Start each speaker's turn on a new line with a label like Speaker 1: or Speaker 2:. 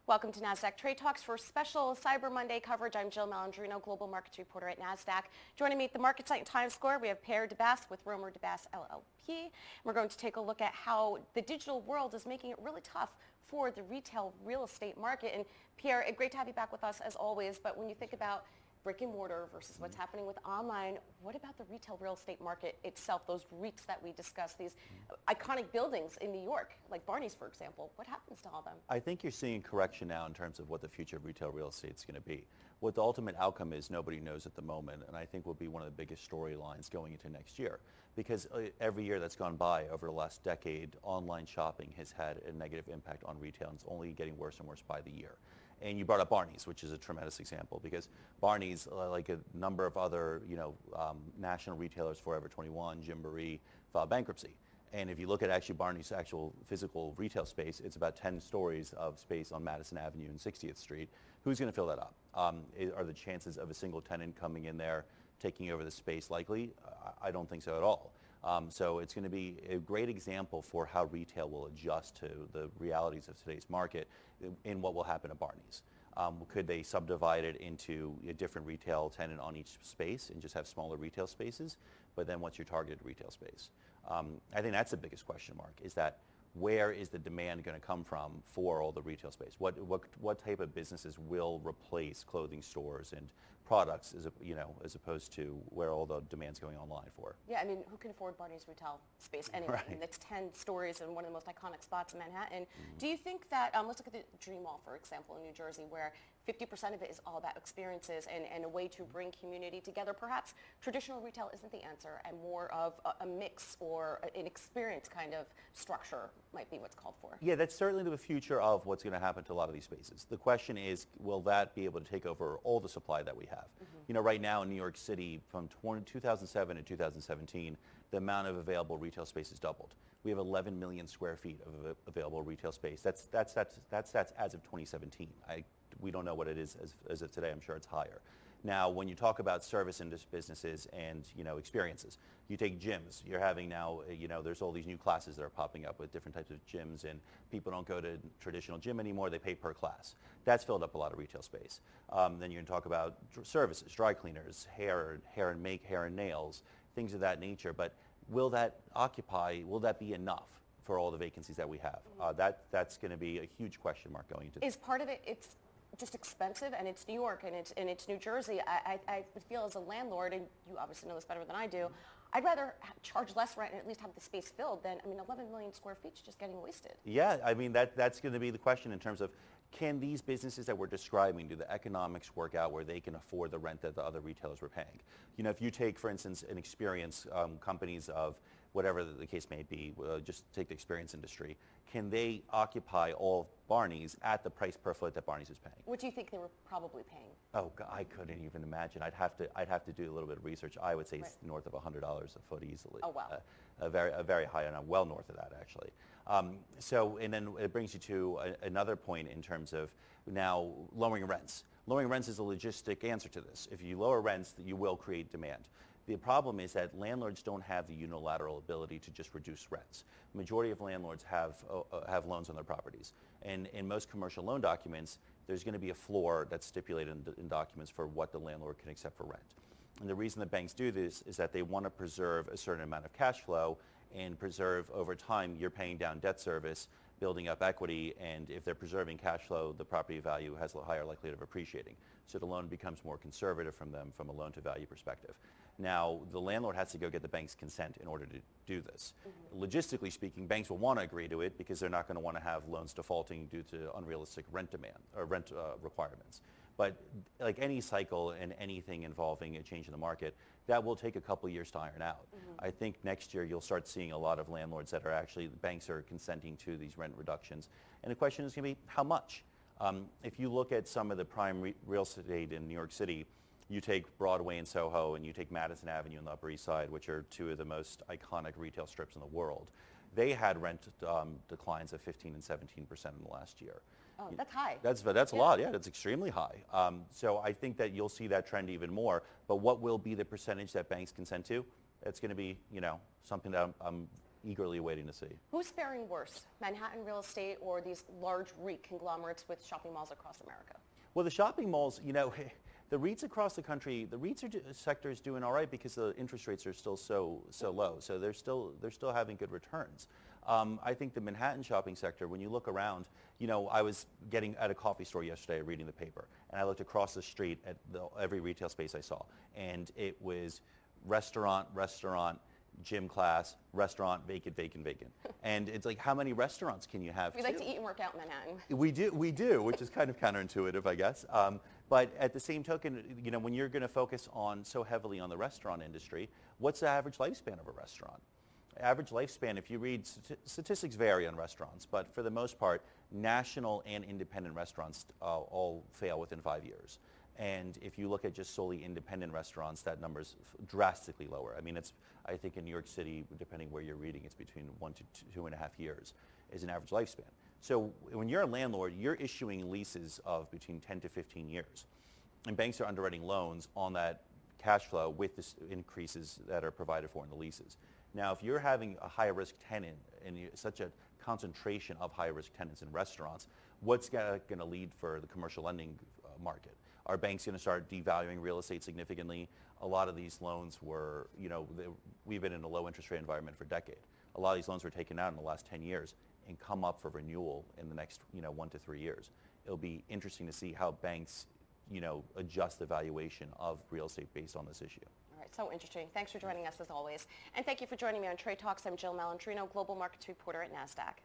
Speaker 1: Welcome to Nasdaq Trade Talks for special Cyber Monday coverage. I'm Jill Malandrino, Global Markets Reporter at Nasdaq. Joining me at the market site in Times Square, we have Pierre Debbas with Romer Debbas LLP. We're going to take a look at how the digital world is making it really tough for the retail real estate market. And Pierre, great to have you back with us as always. But when you think about brick and mortar versus what's happening with online, what about the retail real estate market itself, those REITs that we discussed, these iconic buildings in New York, like Barney's, for example? What happens to all them?
Speaker 2: I think you're seeing correction now in terms of what the future of retail real estate is going to be. What the ultimate outcome is, nobody knows at the moment, and I think will be one of the biggest storylines going into next year. Because every year that's gone by over the last decade, online shopping has had a negative impact on retail, and it's only getting worse and worse by the year. And you brought up Barney's, which is a tremendous example, because Barney's, like a number of other, national retailers, Forever 21, Gymboree, filed bankruptcy. And if you look at actually Barney's actual physical retail space, it's about 10 stories of space on Madison Avenue and 60th Street. Who's going to fill that up? Are the chances of a single tenant coming in there, taking over the space likely? I don't think so at all. So it's going to be a great example for how retail will adjust to the realities of today's market in what will happen at Barney's. Could they subdivide it into a different retail tenant on each space and just have smaller retail spaces? But then what's your targeted retail space? I think that's the biggest question mark, is that where is the demand going to come from for all the retail space? What type of businesses will replace clothing stores and products as opposed to where all the demand's going online for?
Speaker 1: Yeah, I mean, who can afford Barney's retail space anyway?
Speaker 2: Right.
Speaker 1: I mean, it's 10 stories in one of the most iconic spots in Manhattan. Do you think that, let's look at the Dream Mall, for example, in New Jersey, where 50% of it is all about experiences and a way to bring community together. Perhaps traditional retail isn't the answer, and more of a mix or an experience kind of structure might be what's called for.
Speaker 2: Yeah, that's certainly the future of what's going to happen to a lot of these spaces. The question is, will that be able to take over all the supply that we have? Right now in New York City, from 2007 to 2017, the amount of available retail space has doubled. We have 11 million square feet of available retail space. That's as of 2017. We don't know what it is as of today. I'm sure it's higher. Now, when you talk about service businesses and experiences, you take gyms. You're having now, there's all these new classes that are popping up with different types of gyms, and people don't go to traditional gym anymore. They pay per class. That's filled up a lot of retail space. Then you can talk about services, dry cleaners, hair and nails, things of that nature. But will that be enough for all the vacancies that we have? That's going to be a huge question mark going into.
Speaker 1: Is part of it, it's just expensive, and it's New York, and it's New Jersey. I feel as a landlord, and you obviously know this better than I do, I'd rather charge less rent and at least have the space filled than, 11 million square feet is just getting wasted.
Speaker 2: Yeah, that's going to be the question in terms of, can these businesses that we're describing, do the economics work out where they can afford the rent that the other retailers were paying? If you take, for instance, an experience, companies of whatever the case may be, just take the experience industry, can they occupy all Barney's at the price per foot that Barney's is paying?
Speaker 1: What do you think they were probably paying?
Speaker 2: Oh, God, I couldn't even imagine. I'd have to do a little bit of research. I would say it's north of $100 a foot easily.
Speaker 1: Oh, wow.
Speaker 2: A very high, and well north of that, actually. And then it brings you to another point in terms of now lowering rents. Lowering rents is a logistic answer to this. If you lower rents, you will create demand. The problem is that landlords don't have the unilateral ability to just reduce rents. The majority of landlords have loans on their properties. And in most commercial loan documents, there's going to be a floor that's stipulated in documents for what the landlord can accept for rent. And the reason that banks do this is that they want to preserve a certain amount of cash flow and preserve over time, you're paying down debt service, building up equity, and if they're preserving cash flow, the property value has a higher likelihood of appreciating. So the loan becomes more conservative from them from a loan to value perspective. Now, the landlord has to go get the bank's consent in order to do this. Logistically speaking, banks will want to agree to it because they're not going to want to have loans defaulting due to unrealistic rent demand or rent requirements. But like any cycle and anything involving a change in the market, that will take a couple years to iron out. I think next year you'll start seeing a lot of landlords that are actually, the banks are consenting to these rent reductions. And the question is going to be, how much? If you look at some of the prime real estate in New York City, you take Broadway and Soho, and you take Madison Avenue and the Upper East Side, which are two of the most iconic retail strips in the world. They had rent declines of 15 and 17% in the last year.
Speaker 1: Oh, that's high.
Speaker 2: That's a lot, yeah, that's extremely high. So I think that you'll see that trend even more, but what will be the percentage that banks consent to? It's going to be, something that I'm eagerly waiting to see.
Speaker 1: Who's faring worse, Manhattan real estate or these large REIT conglomerates with shopping malls across America?
Speaker 2: Well, the shopping malls, the REITs across the country, the REITs sector is doing all right because the interest rates are still so low. So they're still having good returns. I think the Manhattan shopping sector, when you look around, I was getting at a coffee store yesterday reading the paper, and I looked across the street at every retail space I saw, and it was restaurant, gym class, restaurant, vacant. And it's like, how many restaurants can you have?
Speaker 1: We like to eat and work out in Manhattan.
Speaker 2: We do, which is kind of counterintuitive, I guess. But at the same token, when you're going to focus so heavily on the restaurant industry, what's the average lifespan of a restaurant? Average lifespan, if you read, statistics vary on restaurants, but for the most part, national and independent restaurants all fail within 5 years. And if you look at just solely independent restaurants, that number's drastically lower. I mean, I think in New York City, depending where you're reading, it's between 1 to 2.5 years is an average lifespan. So when you're a landlord, you're issuing leases of between 10 to 15 years. And banks are underwriting loans on that cash flow with the increases that are provided for in the leases. Now, if you're having a high-risk tenant and such a concentration of high-risk tenants in restaurants, what's going to lead for the commercial lending market? Are banks going to start devaluing real estate significantly? A lot of these loans were, we've been in a low interest rate environment for a decade. A lot of these loans were taken out in the last 10 years and come up for renewal in the next, 1 to 3 years. It'll be interesting to see how banks, adjust the valuation of real estate based on this issue.
Speaker 1: All right, so interesting. Thanks for joining us as always. And thank you for joining me on Trade Talks. I'm Jill Malandrino, Global Markets Reporter at Nasdaq.